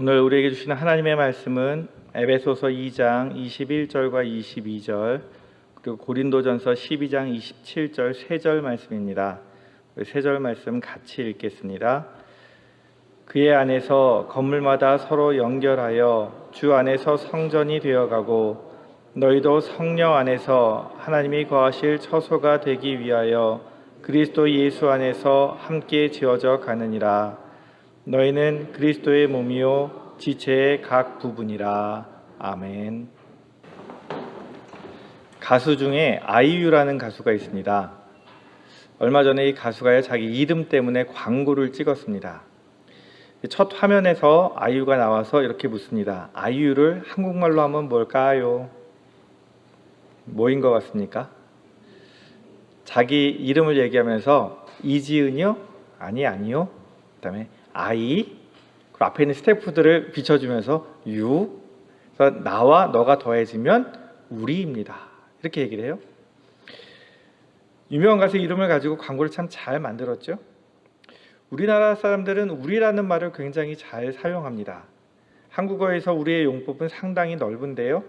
오늘 우리에게 주시는 하나님의 말씀은 에베소서 2장 21절과 22절 그리고 고린도전서 12장 27절 3절 말씀입니다. 3절 말씀 같이 읽겠습니다. 그의 안에서 건물마다 서로 연결하여 주 안에서 성전이 되어가고 너희도 성령 안에서 하나님이 거하실 처소가 되기 위하여 그리스도 예수 안에서 함께 지어져 가느니라. 너희는 그리스도의 몸이요 지체의 각 부분이라. 아멘. 가수 중에 아이유라는 가수가 있습니다. 얼마 전에 이 가수가 자기 이름 때문에 광고를 찍었습니다. 첫 화면에서 아이유가 나와서 이렇게 묻습니다. 아이유를 한국말로 하면 뭘까요? 뭐인 것 같습니까? 자기 이름을 얘기하면서 이지은이요? 아니요. 그 다음에 아이, 그 앞에 있는 스태프들을 비춰주면서 유, 그래서 나와 너가 더해지면 우리입니다. 이렇게 얘기를 해요. 유명한 가수 이름을 가지고 광고를 참 잘 만들었죠. 우리나라 사람들은 우리라는 말을 굉장히 잘 사용합니다. 한국어에서 우리의 용법은 상당히 넓은데요.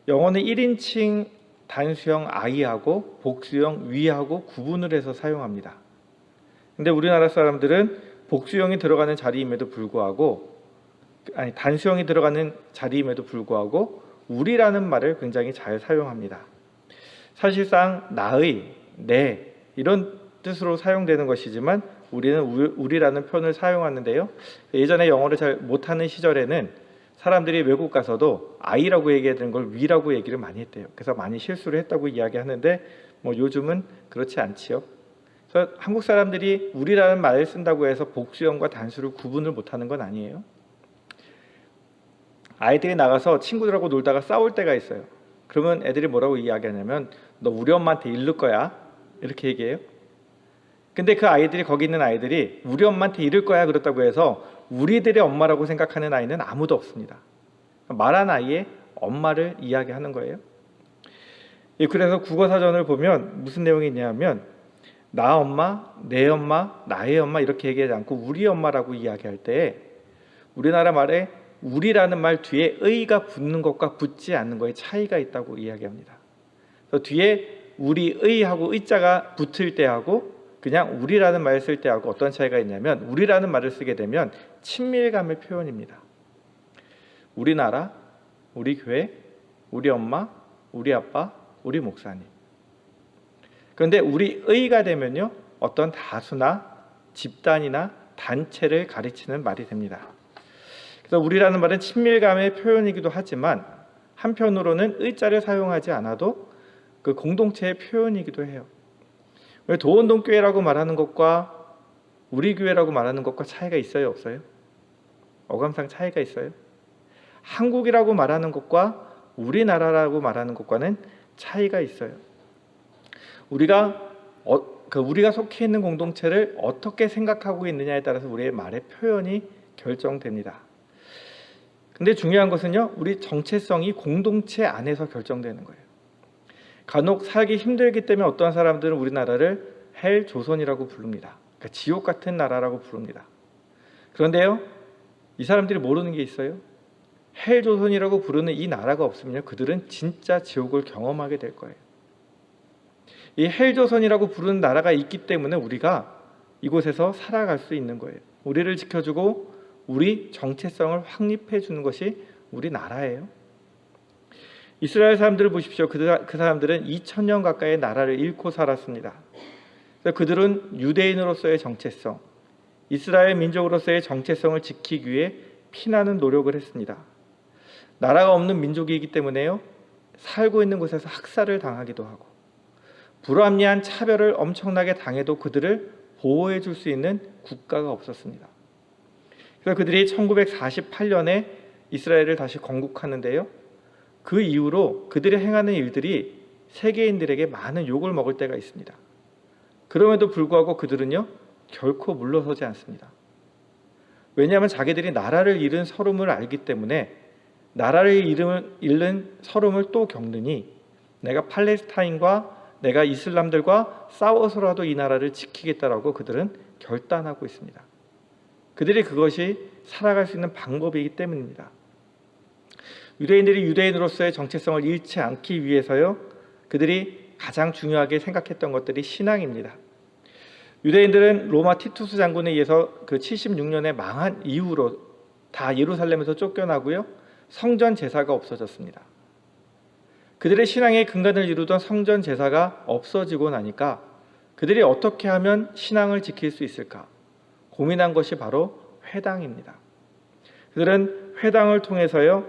영어는 1인칭 단수형 아이하고 복수형 위하고 구분을 해서 사용합니다. 근데 우리나라 사람들은 복수형이 들어가는 자리임에도 불구하고 단수형이 들어가는 자리임에도 불구하고 우리라는 말을 굉장히 잘 사용합니다. 사실상 나의, 내 이런 뜻으로 사용되는 것이지만 우리는 우리라는 표현을 사용하는데요. 예전에 영어를 잘 못하는 시절에는 사람들이 외국 가서도 I라고 얘기하는 걸 we라고 얘기를 많이 했대요. 그래서 많이 실수를 했다고 이야기하는데 요즘은 그렇지 않지요. 그래서 한국 사람들이 우리라는 말을 쓴다고 해서 복수형과 단수를 구분을 못하는 건 아니에요. 아이들이 나가서 친구들하고 놀다가 싸울 때가 있어요. 그러면 애들이 뭐라고 이야기하냐면 너 우리 엄마한테 이를 거야 이렇게 얘기해요. 근데 그 아이들이 거기 있는 아이들이 우리 엄마한테 이를 거야 그렇다고 해서 우리들의 엄마라고 생각하는 아이는 아무도 없습니다. 말한 아이의 엄마를 이야기하는 거예요. 그래서 국어사전을 보면 무슨 내용이 있냐면 나 엄마, 내 엄마, 나의 엄마 이렇게 얘기하지 않고 우리 엄마라고 이야기할 때 우리나라 말에 우리라는 말 뒤에 의가 붙는 것과 붙지 않는 것의 차이가 있다고 이야기합니다. 그래서 뒤에 우리의하고 의자가 붙을 때하고 그냥 우리라는 말을 쓸 때하고 어떤 차이가 있냐면 우리라는 말을 쓰게 되면 친밀감의 표현입니다. 우리나라, 우리 교회, 우리 엄마, 우리 아빠, 우리 목사님. 그런데 우리의가 되면요 어떤 다수나 집단이나 단체를 가리치는 말이 됩니다. 그래서 우리라는 말은 친밀감의 표현이기도 하지만 한편으로는 의자를 사용하지 않아도 그 공동체의 표현이기도 해요. 왜 도원동교회라고 말하는 것과 우리 교회라고 말하는 것과 차이가 있어요, 없어요? 어감상 차이가 있어요. 한국이라고 말하는 것과 우리나라라고 말하는 것과는 차이가 있어요. 우리가 속해 있는 공동체를 어떻게 생각하고 있느냐에 따라서 우리의 말의 표현이 결정됩니다. 근데 중요한 것은요, 우리 정체성이 공동체 안에서 결정되는 거예요. 간혹 살기 힘들기 때문에 어떠한 사람들은 우리나라를 헬 조선이라고 부릅니다. 그러니까 지옥 같은 나라라고 부릅니다. 그런데요, 이 사람들이 모르는 게 있어요. 헬 조선이라고 부르는 이 나라가 없으면 그들은 진짜 지옥을 경험하게 될 거예요. 이 헬 조선이라고 부르는 나라가 있기 때문에 우리가 이곳에서 살아갈 수 있는 거예요. 우리를 지켜주고 우리 정체성을 확립해 주는 것이 우리나라예요. 이스라엘 사람들을 보십시오. 그 사람들은 2000년 가까이 나라를 잃고 살았습니다. 그들은 유대인으로서의 정체성, 이스라엘 민족으로서의 정체성을 지키기 위해 피나는 노력을 했습니다. 나라가 없는 민족이기 때문에요, 살고 있는 곳에서 학살을 당하기도 하고 불합리한 차별을 엄청나게 당해도 그들을 보호해 줄 수 있는 국가가 없었습니다. 그래서 그들이 1948년에 이스라엘을 다시 건국하는데요, 그 이후로 그들이 행하는 일들이 세계인들에게 많은 욕을 먹을 때가 있습니다. 그럼에도 불구하고 그들은요 결코 물러서지 않습니다. 왜냐하면 자기들이 나라를 잃은 서름을 알기 때문에 나라를 잃는 서름을 또 겪느니 내가 팔레스타인과 내가 이슬람들과 싸워서라도 이 나라를 지키겠다라고 그들은 결단하고 있습니다. 그들이 그것이 살아갈 수 있는 방법이기 때문입니다. 유대인들이 유대인으로서의 정체성을 잃지 않기 위해서요, 그들이 가장 중요하게 생각했던 것들이 신앙입니다. 유대인들은 로마 티투스 장군에 의해서 그 76년에 망한 이후로 다 예루살렘에서 쫓겨나고요, 성전 제사가 없어졌습니다. 그들의 신앙의 근간을 이루던 성전 제사가 없어지고 나니까 그들이 어떻게 하면 신앙을 지킬 수 있을까 고민한 것이 바로 회당입니다. 그들은 회당을 통해서요,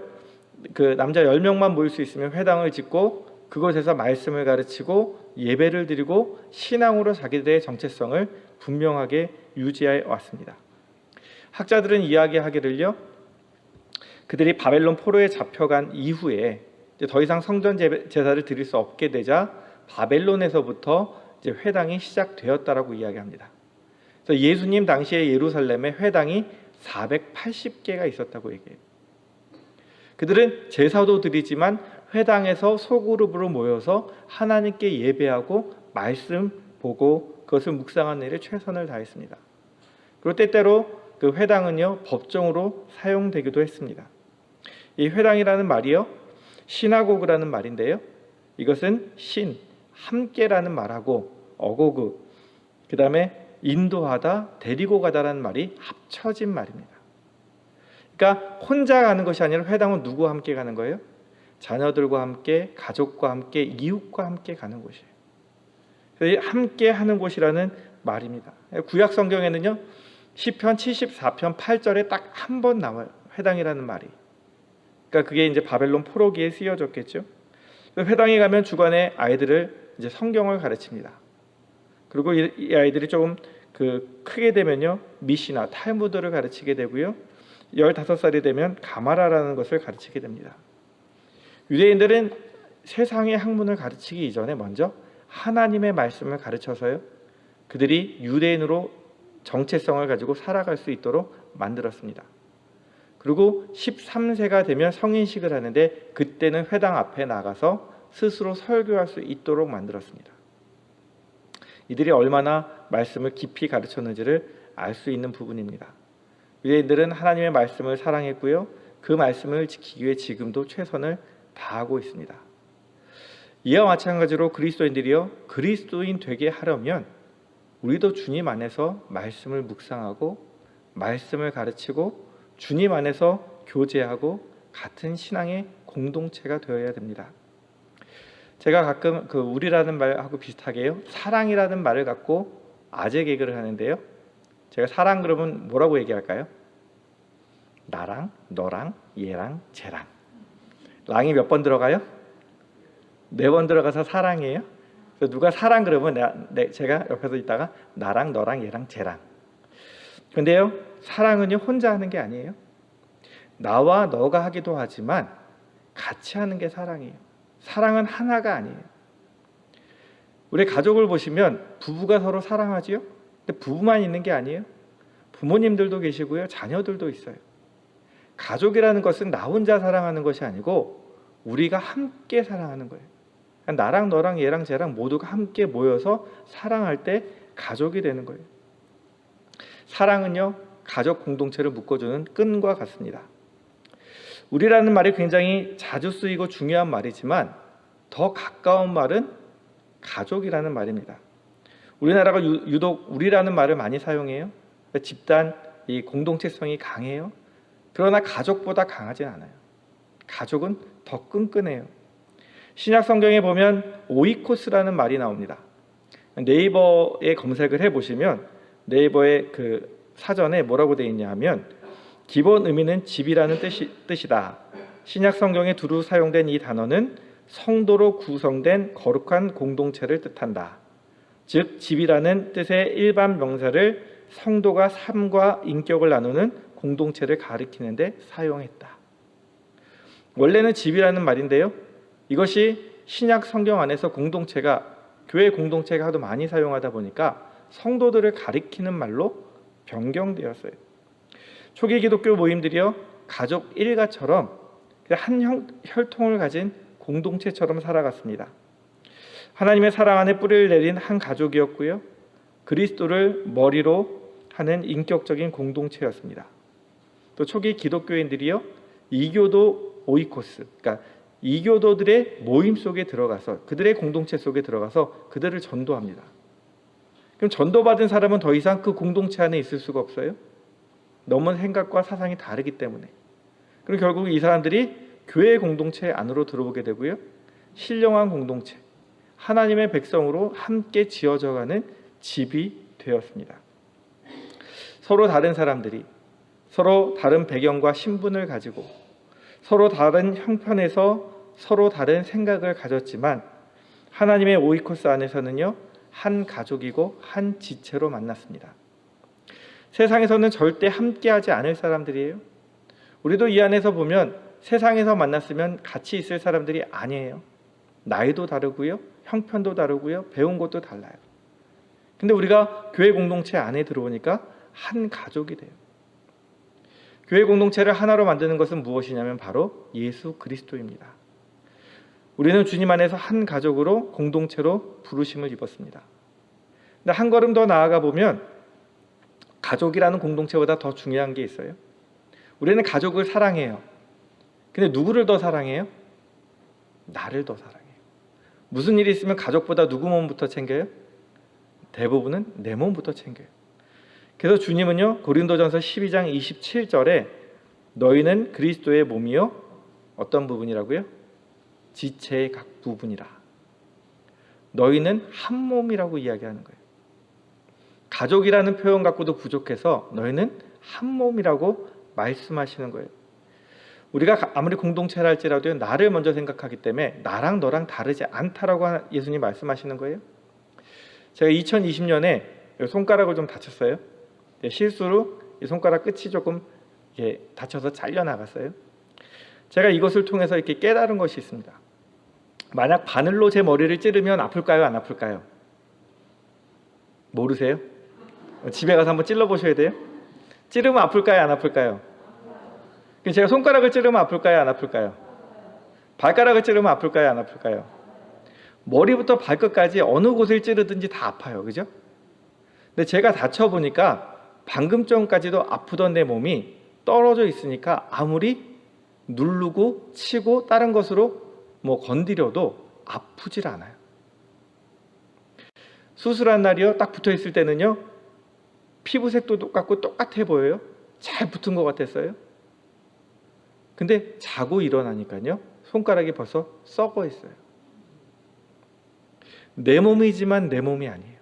그 남자 10명만 모일 수 있으면 회당을 짓고 그곳에서 말씀을 가르치고 예배를 드리고 신앙으로 자기들의 정체성을 분명하게 유지해 왔습니다. 학자들은 이야기하기를요, 그들이 바벨론 포로에 잡혀간 이후에 이제 더 이상 성전 제사를 드릴 수 없게 되자 바벨론에서부터 이제 회당이 시작되었다라고 이야기합니다. 그래서 예수님 당시에 예루살렘에 회당이 480개가 있었다고 얘기해요. 그들은 제사도 드리지만 회당에서 소그룹으로 모여서 하나님께 예배하고 말씀 보고 그것을 묵상하는 일에 최선을 다했습니다. 그리고 때때로 그 회당은요, 법정으로 사용되기도 했습니다. 이 회당이라는 말이요, 시나고그라는 말인데요, 이것은 신, 함께라는 말하고 어고그, 그 다음에 인도하다, 데리고 가다라는 말이 합쳐진 말입니다. 그러니까 혼자 가는 것이 아니라 회당은 누구와 함께 가는 거예요? 자녀들과 함께, 가족과 함께, 이웃과 함께 가는 곳이에요. 그래서 함께 하는 곳이라는 말입니다. 구약 성경에는요, 시편 74편 8절에 딱 한 번 나와요. 회당이라는 말이. 그러니까 그게 이제 바벨론 포로기에 쓰여졌겠죠. 회당에 가면 주간에 아이들을 이제 성경을 가르칩니다. 그리고 이 아이들이 조금 크게 되면요, 미시나 탈무드를 가르치게 되고요, 15살이 되면 가마라라는 것을 가르치게 됩니다. 유대인들은 세상의 학문을 가르치기 이전에 먼저 하나님의 말씀을 가르쳐서요, 그들이 유대인으로 정체성을 가지고 살아갈 수 있도록 만들었습니다. 그리고 13세가 되면 성인식을 하는데 그때는 회당 앞에 나가서 스스로 설교할 수 있도록 만들었습니다. 이들이 얼마나 말씀을 깊이 가르쳤는지를 알 수 있는 부분입니다. 유대인들은 하나님의 말씀을 사랑했고요, 그 말씀을 지키기 위해 지금도 최선을 다하고 있습니다. 이와 마찬가지로 그리스도인들이요, 그리스도인 되게 하려면 우리도 주님 안에서 말씀을 묵상하고 말씀을 가르치고 주님 안에서 교제하고 같은 신앙의 공동체가 되어야 됩니다. 제가 가끔 우리라는 말하고 비슷하게요, 사랑이라는 말을 갖고 아재 개그를 하는데요, 제가 사랑 그러면 뭐라고 얘기할까요? 나랑 너랑 얘랑 쟤랑. 랑이 몇 번 들어가요? 4번 들어가서 사랑이에요. 그래서 누가 사랑 그러면 제가 옆에서 있다가 나랑 너랑 얘랑 쟤랑. 근데요, 사랑은요, 혼자 하는 게 아니에요. 나와 너가 하기도 하지만 같이 하는 게 사랑이에요. 사랑은 하나가 아니에요. 우리 가족을 보시면 부부가 서로 사랑하지요? 근데 부부만 있는 게 아니에요. 부모님들도 계시고요, 자녀들도 있어요. 가족이라는 것은 나 혼자 사랑하는 것이 아니고 우리가 함께 사랑하는 거예요. 그러니까 나랑 너랑 얘랑 쟤랑 모두가 함께 모여서 사랑할 때 가족이 되는 거예요. 사랑은요, 가족 공동체를 묶어주는 끈과 같습니다. 우리라는 말이 굉장히 자주 쓰이고 중요한 말이지만 더 가까운 말은 가족이라는 말입니다. 우리나라가 유독 우리라는 말을 많이 사용해요. 집단, 이 공동체성이 강해요. 그러나 가족보다 강하진 않아요. 가족은 더 끈끈해요. 신약 성경에 보면 오이코스라는 말이 나옵니다. 네이버에 검색을 해보시면 네이버의 사전에 뭐라고 되어 있냐 하면 기본 의미는 집이라는 뜻이다. 신약 성경에 두루 사용된 이 단어는 성도로 구성된 거룩한 공동체를 뜻한다. 즉 집이라는 뜻의 일반 명사를 성도가 삶과 인격을 나누는 공동체를 가리키는데 사용했다. 원래는 집이라는 말인데요, 이것이 신약 성경 안에서 교회 공동체가 하도 많이 사용하다 보니까 성도들을 가리키는 말로 변경되었어요. 초기 기독교 모임들이요, 가족 일가처럼 한 혈통을 가진 공동체처럼 살아갔습니다. 하나님의 사랑 안에 뿌리를 내린 한 가족이었고요, 그리스도를 머리로 하는 인격적인 공동체였습니다. 또 초기 기독교인들이요, 이교도 오이코스, 그러니까 이교도들의 모임 속에 들어가서 그들의 공동체 속에 들어가서 그들을 전도합니다. 그럼 전도받은 사람은 더 이상 그 공동체 안에 있을 수가 없어요. 너무 생각과 사상이 다르기 때문에. 그리고 결국 이 사람들이 교회 공동체 안으로 들어오게 되고요, 신령한 공동체, 하나님의 백성으로 함께 지어져가는 집이 되었습니다. 서로 다른 사람들이 서로 다른 배경과 신분을 가지고 서로 다른 형편에서 서로 다른 생각을 가졌지만 하나님의 오이코스 안에서는요, 한 가족이고 한 지체로 만났습니다. 세상에서는 절대 함께하지 않을 사람들이에요. 우리도 이 안에서 보면 세상에서 만났으면 같이 있을 사람들이 아니에요. 나이도 다르고요, 형편도 다르고요, 배운 것도 달라요. 근데 우리가 교회 공동체 안에 들어오니까 한 가족이 돼요. 교회 공동체를 하나로 만드는 것은 무엇이냐면 바로 예수 그리스도입니다. 우리는 주님 안에서 한 가족으로 공동체로 부르심을 입었습니다. 근데 한 걸음 더 나아가 보면 가족이라는 공동체보다 더 중요한 게 있어요. 우리는 가족을 사랑해요. 근데 누구를 더 사랑해요? 나를 더 사랑해요. 무슨 일이 있으면 가족보다 누구 몸부터 챙겨요? 대부분은 내 몸부터 챙겨요. 그래서 주님은요, 고린도전서 12장 27절에 너희는 그리스도의 몸이요, 어떤 부분이라고요? 지체의 각 부분이라. 너희는 한 몸이라고 이야기하는 거예요. 가족이라는 표현 갖고도 부족해서 너희는 한 몸이라고 말씀하시는 거예요. 우리가 아무리 공동체를 할지라도 나를 먼저 생각하기 때문에 나랑 너랑 다르지 않다라고 예수님 말씀하시는 거예요. 제가 2020년에 손가락을 좀 다쳤어요. 실수로 이 손가락 끝이 조금 다쳐서 잘려나갔어요. 제가 이것을 통해서 이렇게 깨달은 것이 있습니다. 만약 바늘로 제 머리를 찌르면 아플까요? 안 아플까요? 모르세요? 집에 가서 한번 찔러보셔야 돼요. 찌르면 아플까요? 안 아플까요? 제가 손가락을 찌르면 아플까요? 안 아플까요? 발가락을 찌르면 아플까요? 안 아플까요? 머리부터 발끝까지 어느 곳을 찌르든지 다 아파요. 그죠? 근데 제가 다쳐보니까 방금 전까지도 아프던 내 몸이 떨어져 있으니까 아무리 누르고 치고 다른 것으로 건드려도 아프질 않아요. 수술한 날이요, 딱 붙어 있을 때는요, 피부색도 똑같고 똑같아 보여요. 잘 붙은 것 같았어요. 근데 자고 일어나니까요, 손가락이 벌써 썩어 있어요. 내 몸이지만 내 몸이 아니에요.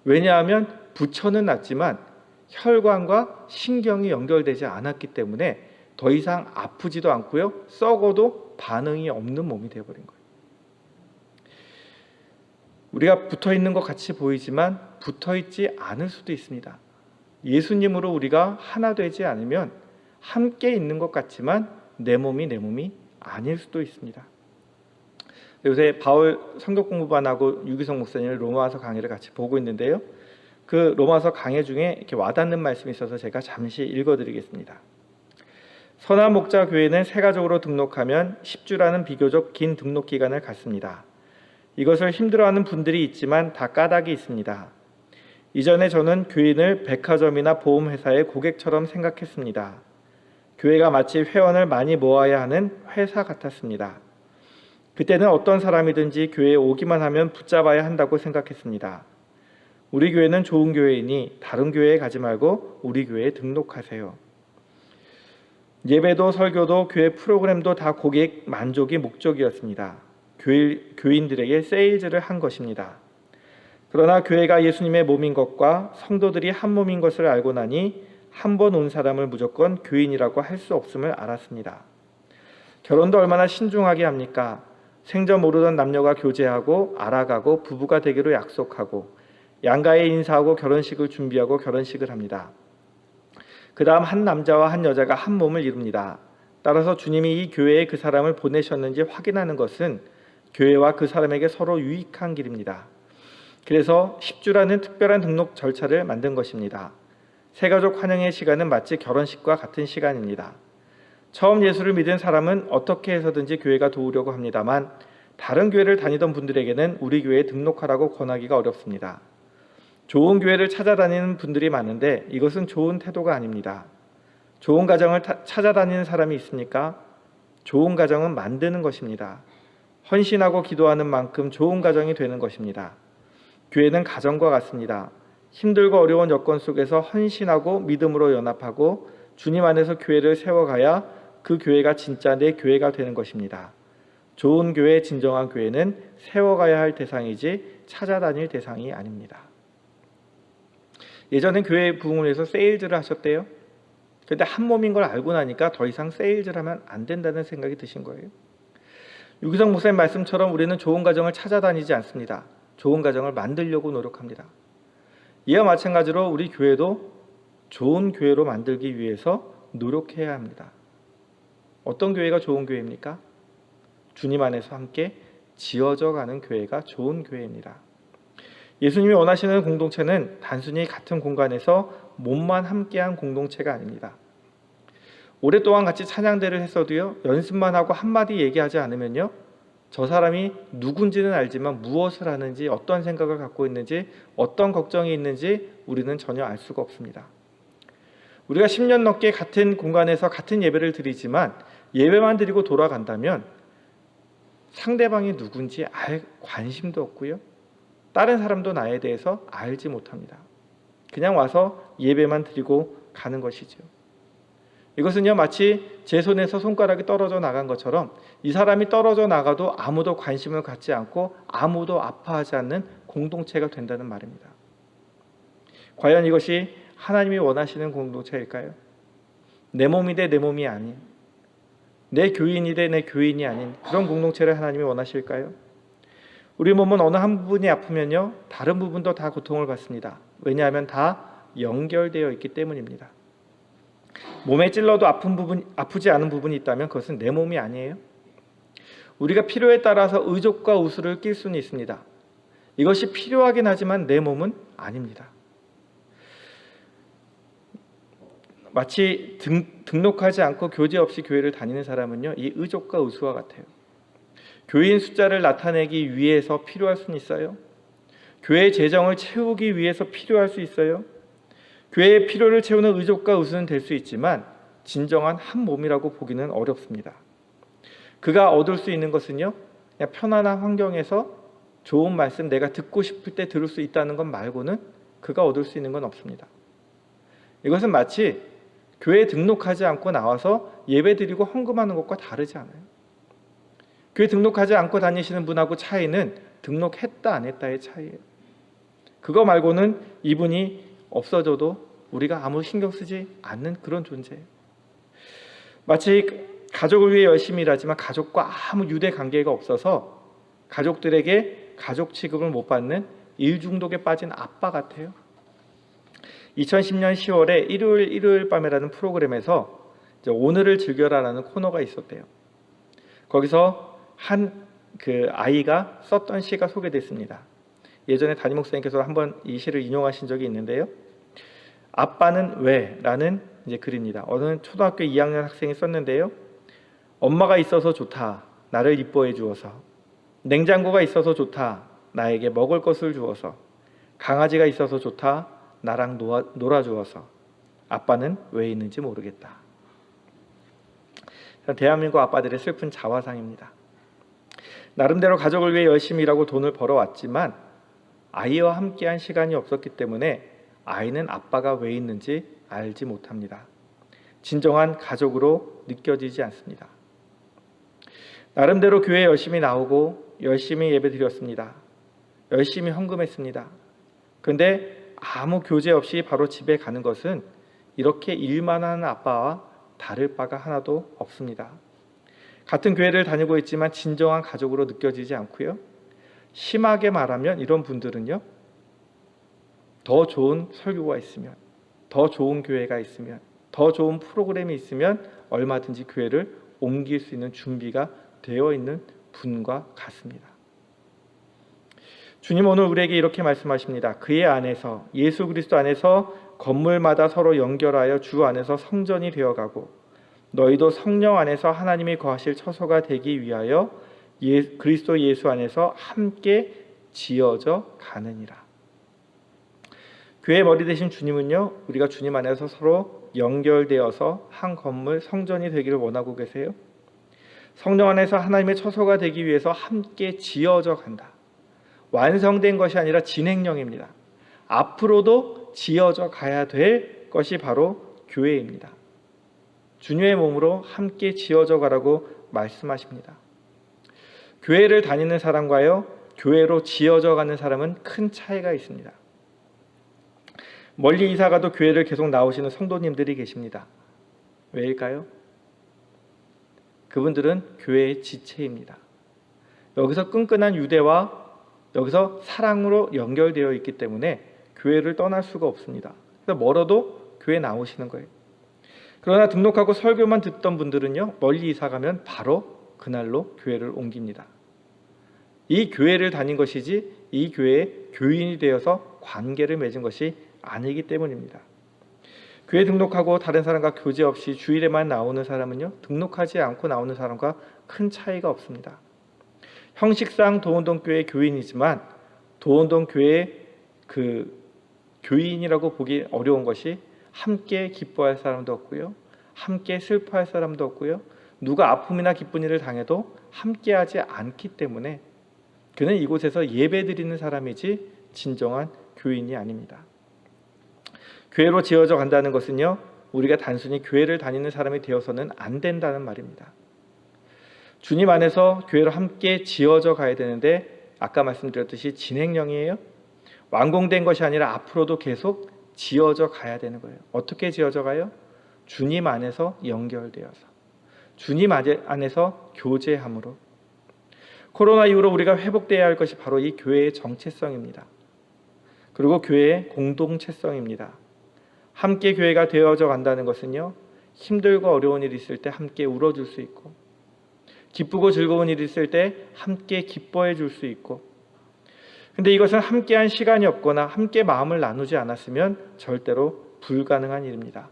왜냐하면 부처는 났지만 혈관과 신경이 연결되지 않았기 때문에 더 이상 아프지도 않고요, 썩어도 반응이 없는 몸이 되어버린 거예요. 우리가 붙어있는 것 같이 보이지만 붙어있지 않을 수도 있습니다. 예수님으로 우리가 하나 되지 않으면 함께 있는 것 같지만 내 몸이 아닐 수도 있습니다. 요새 바울 성경 공부반하고 유기성 목사님의 로마서 강의를 같이 보고 있는데요, 그 로마서 강의 중에 이렇게 와닿는 말씀이 있어서 제가 잠시 읽어드리겠습니다. 선한 목자 교회는 새 가족으로 등록하면 10주라는 비교적 긴 등록 기간을 갖습니다. 이것을 힘들어하는 분들이 있지만 다 까닭이 있습니다. 이전에 저는 교인을 백화점이나 보험회사의 고객처럼 생각했습니다. 교회가 마치 회원을 많이 모아야 하는 회사 같았습니다. 그때는 어떤 사람이든지 교회에 오기만 하면 붙잡아야 한다고 생각했습니다. 우리 교회는 좋은 교회이니 다른 교회에 가지 말고 우리 교회에 등록하세요. 예배도 설교도 교회 프로그램도 다 고객 만족이 목적이었습니다. 교인들에게 세일즈를 한 것입니다. 그러나 교회가 예수님의 몸인 것과 성도들이 한 몸인 것을 알고 나니 한 번 온 사람을 무조건 교인이라고 할 수 없음을 알았습니다. 결혼도 얼마나 신중하게 합니까? 생전 모르던 남녀가 교제하고 알아가고 부부가 되기로 약속하고 양가에 인사하고 결혼식을 준비하고 결혼식을 합니다. 그 다음 한 남자와 한 여자가 한 몸을 이룹니다. 따라서 주님이 이 교회에 그 사람을 보내셨는지 확인하는 것은 교회와 그 사람에게 서로 유익한 길입니다. 그래서 10주라는 특별한 등록 절차를 만든 것입니다. 새가족 환영의 시간은 마치 결혼식과 같은 시간입니다. 처음 예수를 믿은 사람은 어떻게 해서든지 교회가 도우려고 합니다만 다른 교회를 다니던 분들에게는 우리 교회에 등록하라고 권하기가 어렵습니다. 좋은 교회를 찾아다니는 분들이 많은데 이것은 좋은 태도가 아닙니다. 좋은 가정을 찾아다니는 사람이 있습니까? 좋은 가정은 만드는 것입니다. 헌신하고 기도하는 만큼 좋은 가정이 되는 것입니다. 교회는 가정과 같습니다. 힘들고 어려운 여건 속에서 헌신하고 믿음으로 연합하고 주님 안에서 교회를 세워가야 그 교회가 진짜 내 교회가 되는 것입니다. 좋은 교회, 진정한 교회는 세워가야 할 대상이지 찾아다닐 대상이 아닙니다. 예전엔 교회 부흥을 위해서 세일즈를 하셨대요. 그런데 한 몸인 걸 알고 나니까 더 이상 세일즈를 하면 안 된다는 생각이 드신 거예요. 유기성 목사님 말씀처럼 우리는 좋은 가정을 찾아다니지 않습니다. 좋은 가정을 만들려고 노력합니다. 이와 마찬가지로 우리 교회도 좋은 교회로 만들기 위해서 노력해야 합니다. 어떤 교회가 좋은 교회입니까? 주님 안에서 함께 지어져 가는 교회가 좋은 교회입니다. 예수님이 원하시는 공동체는 단순히 같은 공간에서 몸만 함께한 공동체가 아닙니다. 오랫동안 같이 찬양대를 했어도요, 연습만 하고 한마디 얘기하지 않으면요, 저 사람이 누군지는 알지만 무엇을 하는지, 어떤 생각을 갖고 있는지, 어떤 걱정이 있는지 우리는 전혀 알 수가 없습니다. 우리가 10년 넘게 같은 공간에서 같은 예배를 드리지만 예배만 드리고 돌아간다면 상대방이 누군지 알 관심도 없고요, 다른 사람도 나에 대해서 알지 못합니다. 그냥 와서 예배만 드리고 가는 것이죠. 이것은요, 마치 제 손에서 손가락이 떨어져 나간 것처럼 이 사람이 떨어져 나가도 아무도 관심을 갖지 않고 아무도 아파하지 않는 공동체가 된다는 말입니다. 과연 이것이 하나님이 원하시는 공동체일까요? 내 몸이 돼 내 몸이 아닌, 내 교인이 돼 내 교인이 아닌 그런 공동체를 하나님이 원하실까요? 우리 몸은 어느 한 부분이 아프면요, 다른 부분도 다 고통을 받습니다. 왜냐하면 다 연결되어 있기 때문입니다. 몸에 찔러도 아프지 않은 부분이 있다면 그것은 내 몸이 아니에요. 우리가 필요에 따라서 의족과 우수를 낄 수는 있습니다. 이것이 필요하긴 하지만 내 몸은 아닙니다. 마치 등록하지 않고 교제 없이 교회를 다니는 사람은요, 이 의족과 우수와 같아요. 교인 숫자를 나타내기 위해서 필요할 수는 있어요. 교회의 재정을 채우기 위해서 필요할 수 있어요. 교회의 필요를 채우는 의족과 우수는 될 수 있지만 진정한 한 몸이라고 보기는 어렵습니다. 그가 얻을 수 있는 것은요, 그냥 편안한 환경에서 좋은 말씀 내가 듣고 싶을 때 들을 수 있다는 것 말고는 그가 얻을 수 있는 건 없습니다. 이것은 마치 교회에 등록하지 않고 나와서 예배드리고 헌금하는 것과 다르지 않아요. 교회 등록하지 않고 다니시는 분하고 차이는 등록했다 안 했다의 차이예요. 그거 말고는 이분이 없어져도 우리가 아무 신경 쓰지 않는 그런 존재예요. 마치 가족을 위해 열심히 일하지만 가족과 아무 유대 관계가 없어서 가족들에게 가족 취급을 못 받는 일 중독에 빠진 아빠 같아요. 2010년 10월에 일요일 밤이라는 프로그램에서 오늘을 즐겨라라는 코너가 있었대요. 거기서 한 그 아이가 썼던 시가 소개됐습니다. 예전에 담임 목사님께서 한번 이 시를 인용하신 적이 있는데요. 아빠는 왜? 라는 글입니다. 어느 초등학교 2학년 학생이 썼는데요. 엄마가 있어서 좋다. 나를 이뻐해 주어서. 냉장고가 있어서 좋다. 나에게 먹을 것을 주어서. 강아지가 있어서 좋다. 나랑 놀아주어서. 아빠는 왜 있는지 모르겠다. 대한민국 아빠들의 슬픈 자화상입니다. 나름대로 가족을 위해 열심히 일하고 돈을 벌어왔지만 아이와 함께한 시간이 없었기 때문에 아이는 아빠가 왜 있는지 알지 못합니다. 진정한 가족으로 느껴지지 않습니다. 나름대로 교회에 열심히 나오고 열심히 예배드렸습니다. 열심히 헌금했습니다. 그런데 아무 교제 없이 바로 집에 가는 것은 이렇게 일만 하는 아빠와 다를 바가 하나도 없습니다. 같은 교회를 다니고 있지만 진정한 가족으로 느껴지지 않고요. 심하게 말하면 이런 분들은요, 더 좋은 설교가 있으면, 더 좋은 교회가 있으면, 더 좋은 프로그램이 있으면 얼마든지 교회를 옮길 수 있는 준비가 되어 있는 분과 같습니다. 주님 오늘 우리에게 이렇게 말씀하십니다. 그의 안에서, 예수 그리스도 안에서 건물마다 서로 연결하여 주 안에서 성전이 되어가고 너희도 성령 안에서 하나님이 거하실 처소가 되기 위하여 그리스도 예수 안에서 함께 지어져 가느니라. 교회의 머리 되신 주님은요, 우리가 주님 안에서 서로 연결되어서 한 건물 성전이 되기를 원하고 계세요. 성령 안에서 하나님의 처소가 되기 위해서 함께 지어져 간다. 완성된 것이 아니라 진행형입니다. 앞으로도 지어져 가야 될 것이 바로 교회입니다. 주님의 몸으로 함께 지어져 가라고 말씀하십니다. 교회를 다니는 사람과요, 교회로 지어져 가는 사람은 큰 차이가 있습니다. 멀리 이사가도 교회를 계속 나오시는 성도님들이 계십니다. 왜일까요? 그분들은 교회의 지체입니다. 여기서 끈끈한 유대와 여기서 사랑으로 연결되어 있기 때문에 교회를 떠날 수가 없습니다. 그래서 멀어도 교회 나오시는 거예요. 그러나 등록하고 설교만 듣던 분들은요, 멀리 이사가면 바로 그날로 교회를 옮깁니다. 이 교회를 다닌 것이지 이 교회의 교인이 되어서 관계를 맺은 것이 아니기 때문입니다. 교회 등록하고 다른 사람과 교제 없이 주일에만 나오는 사람은요, 등록하지 않고 나오는 사람과 큰 차이가 없습니다. 형식상 도원동교회 교인이지만 도원동교회 교인이라고 보기 어려운 것이 함께 기뻐할 사람도 없고요, 함께 슬퍼할 사람도 없고요, 누가 아픔이나 기쁜 일을 당해도 함께하지 않기 때문에 그는 이곳에서 예배드리는 사람이지 진정한 교인이 아닙니다. 교회로 지어져 간다는 것은요, 우리가 단순히 교회를 다니는 사람이 되어서는 안 된다는 말입니다. 주님 안에서 교회로 함께 지어져 가야 되는데 아까 말씀드렸듯이 진행형이에요. 완공된 것이 아니라 앞으로도 계속 지어져 가야 되는 거예요. 어떻게 지어져 가요? 주님 안에서 연결되어서, 주님 안에서 교제함으로. 코로나 이후로 우리가 회복되어야 할 것이 바로 이 교회의 정체성입니다. 그리고 교회의 공동체성입니다. 함께 교회가 되어져 간다는 것은요, 힘들고 어려운 일이 있을 때 함께 울어줄 수 있고, 기쁘고 즐거운 일이 있을 때 함께 기뻐해 줄 수 있고, 근데 이것은 함께한 시간이 없거나 함께 마음을 나누지 않았으면 절대로 불가능한 일입니다.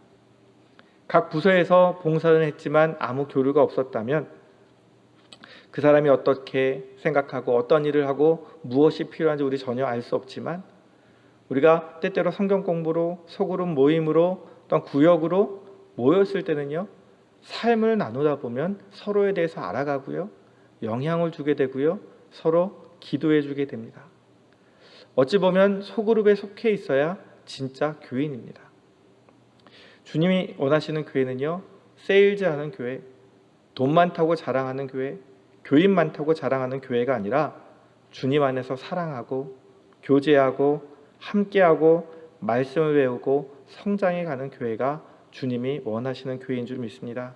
각 부서에서 봉사는 했지만 아무 교류가 없었다면 그 사람이 어떻게 생각하고 어떤 일을 하고 무엇이 필요한지 우리 전혀 알 수 없지만, 우리가 때때로 성경 공부로 소그룹 모임으로 또는 구역으로 모였을 때는요, 삶을 나누다 보면 서로에 대해서 알아가고요, 영향을 주게 되고요, 서로 기도해 주게 됩니다. 어찌 보면 소그룹에 속해 있어야 진짜 교인입니다. 주님이 원하시는 교회는요, 세일즈하는 교회, 돈 많다고 자랑하는 교회, 교인 많다고 자랑하는 교회가 아니라 주님 안에서 사랑하고 교제하고 함께하고 말씀을 배우고 성장해가는 교회가 주님이 원하시는 교회인 줄 믿습니다.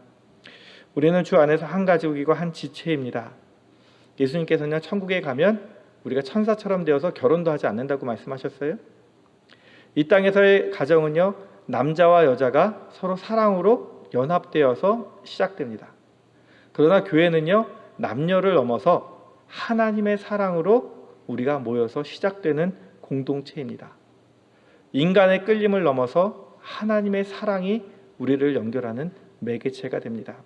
우리는 주 안에서 한 가족이고 한 지체입니다. 예수님께서는 천국에 가면 우리가 천사처럼 되어서 결혼도 하지 않는다고 말씀하셨어요. 이 땅에서의 가정은요, 남자와 여자가 서로 사랑으로 연합되어서 시작됩니다. 그러나 교회는요, 남녀를 넘어서 하나님의 사랑으로 우리가 모여서 시작되는 공동체입니다. 인간의 끌림을 넘어서 하나님의 사랑이 우리를 연결하는 매개체가 됩니다.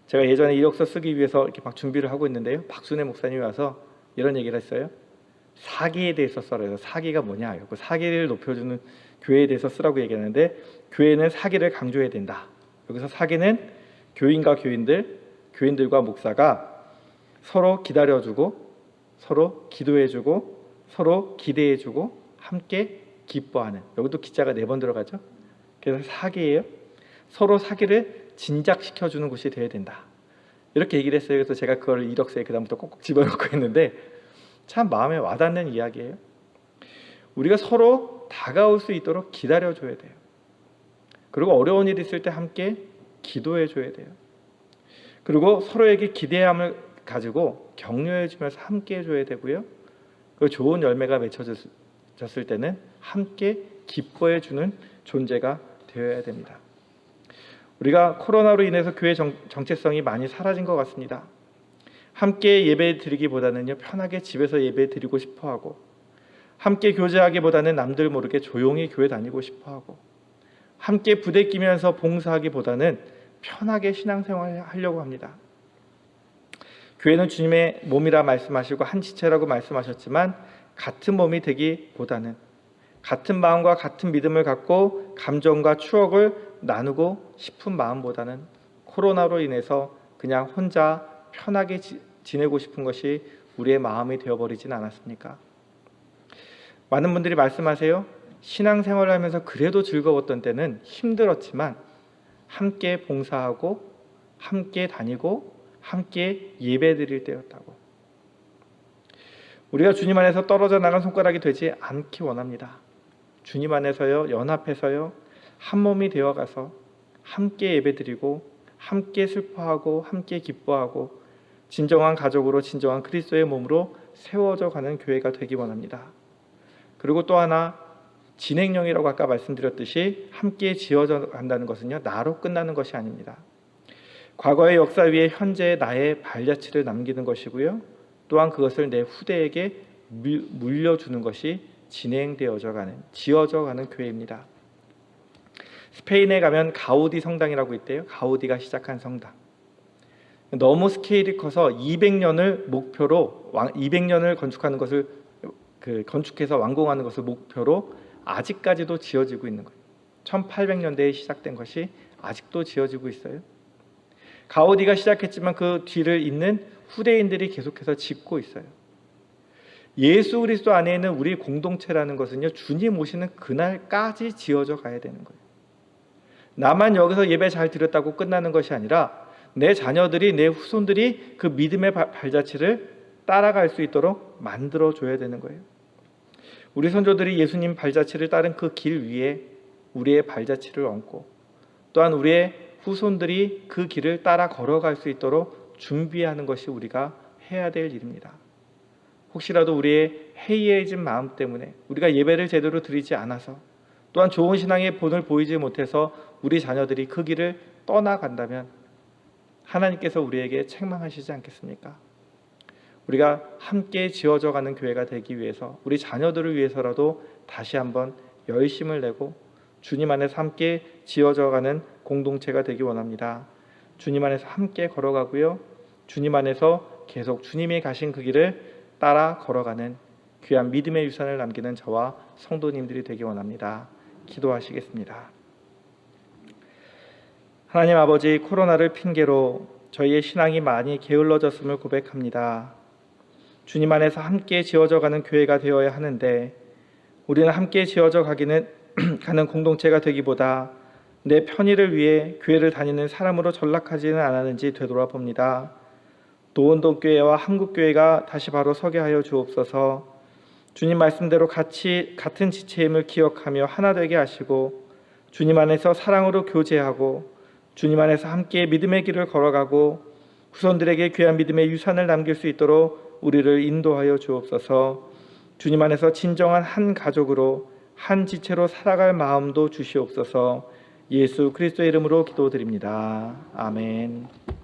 제가 예전에 이력서 쓰기 위해서 이렇게 막 준비를 하고 있는데요, 박순애 목사님이 와서 이런 얘기를 했어요. 사기에 대해서 써라. 사기가 뭐냐? 그 사기를 높여주는 교회에 대해서 쓰라고 얘기하는데, 교회는 사기를 강조해야 된다. 여기서 사기는 교인과 교인들과 목사가 서로 기다려주고 서로 기도해주고 서로 기대해주고 함께 기뻐하는, 여기도 기자가 4번 들어가죠. 그래서 사기예요. 서로 사기를 진작시켜주는 곳이 되어야 된다. 이렇게 얘기를 했어요. 그래서 제가 그걸 이력서에 그다음부터 꼭꼭 집어넣고 했는데 참 마음에 와닿는 이야기예요. 우리가 서로 다가올 수 있도록 기다려줘야 돼요. 그리고 어려운 일이 있을 때 함께 기도해줘야 돼요. 그리고 서로에게 기대함을 가지고 격려해주면서 함께 해줘야 되고요. 그 좋은 열매가 맺혀졌을 때는 함께 기뻐해주는 존재가 되어야 됩니다. 우리가 코로나로 인해서 교회 정체성이 많이 사라진 것 같습니다. 함께 예배 드리기보다는요, 편하게 집에서 예배 드리고 싶어하고, 함께 교제하기보다는 남들 모르게 조용히 교회 다니고 싶어하고, 함께 부대끼면서 봉사하기보다는 편하게 신앙생활 하려고 합니다. 교회는 주님의 몸이라 말씀하시고 한 지체라고 말씀하셨지만 같은 몸이 되기보다는 같은 마음과 같은 믿음을 갖고 감정과 추억을 나누고 싶은 마음보다는 코로나로 인해서 그냥 혼자 편하게 지내고 싶은 것이 우리의 마음이 되어버리진 않았습니까? 많은 분들이 말씀하세요. 신앙생활을 하면서 그래도 즐거웠던 때는 힘들었지만 함께 봉사하고 함께 다니고 함께 예배드릴 때였다고. 우리가 주님 안에서 떨어져 나간 손가락이 되지 않기 원합니다. 주님 안에서요, 연합해서요, 한 몸이 되어가서 함께 예배드리고 함께 슬퍼하고 함께 기뻐하고 진정한 가족으로 진정한 그리스도의 몸으로 세워져 가는 교회가 되기 원합니다. 그리고 또 하나, 진행령이라고 아까 말씀드렸듯이 함께 지어져 간다는 것은요, 나로 끝나는 것이 아닙니다. 과거의 역사 위에 현재의 나의 발자취를 남기는 것이고요, 또한 그것을 내 후대에게 물려주는 것이 진행되어져 가는, 지어져 가는 교회입니다. 스페인에 가면 가우디 성당이라고 있대요. 가우디가 시작한 성당. 너무 스케일이 커서 200년을 목표로 200년을 건축하는 것을 건축해서 완공하는 것을 목표로 아직까지도 지어지고 있는 거예요. 1800년대에 시작된 것이 아직도 지어지고 있어요. 가우디가 시작했지만 그 뒤를 잇는 후대인들이 계속해서 짓고 있어요. 예수 그리스도 안에 있는 우리 공동체라는 것은요, 주님 오시는 그날까지 지어져 가야 되는 거예요. 나만 여기서 예배 잘 드렸다고 끝나는 것이 아니라 내 자녀들이, 내 후손들이 그 믿음의 발자취를 따라갈 수 있도록 만들어줘야 되는 거예요. 우리 선조들이 예수님 발자취를 따른 그 길 위에 우리의 발자취를 얹고, 또한 우리의 후손들이 그 길을 따라 걸어갈 수 있도록 준비하는 것이 우리가 해야 될 일입니다. 혹시라도 우리의 해이해진 마음 때문에 우리가 예배를 제대로 드리지 않아서, 또한 좋은 신앙의 본을 보이지 못해서 우리 자녀들이 그 길을 떠나간다면 하나님께서 우리에게 책망하시지 않겠습니까? 우리가 함께 지어져 가는 교회가 되기 위해서, 우리 자녀들을 위해서라도 다시 한번 열심을 내고 주님 안에서 함께 지어져 가는 공동체가 되기 원합니다. 주님 안에서 함께 걸어가고요, 주님 안에서 계속 주님이 가신 그 길을 따라 걸어가는 귀한 믿음의 유산을 남기는 저와 성도님들이 되기 원합니다. 기도하시겠습니다. 하나님 아버지, 코로나를 핑계로 저희의 신앙이 많이 게을러졌음을 고백합니다. 주님 안에서 함께 지어져 가는 교회가 되어야 하는데 우리는 함께 지어져 가는 공동체가 되기보다 내 편의를 위해 교회를 다니는 사람으로 전락하지는 않았는지 되돌아봅니다. 노원동교회와 한국교회가 다시 바로 서게 하여 주옵소서. 주님 말씀대로 같은 지체임을 기억하며 하나 되게 하시고, 주님 안에서 사랑으로 교제하고 주님 안에서 함께 믿음의 길을 걸어가고 후손들에게 귀한 믿음의 유산을 남길 수 있도록 우리를 인도하여 주옵소서. 주님 안에서 진정한 한 가족으로 한 지체로 살아갈 마음도 주시옵소서. 예수 그리스도의 이름으로 기도드립니다. 아멘.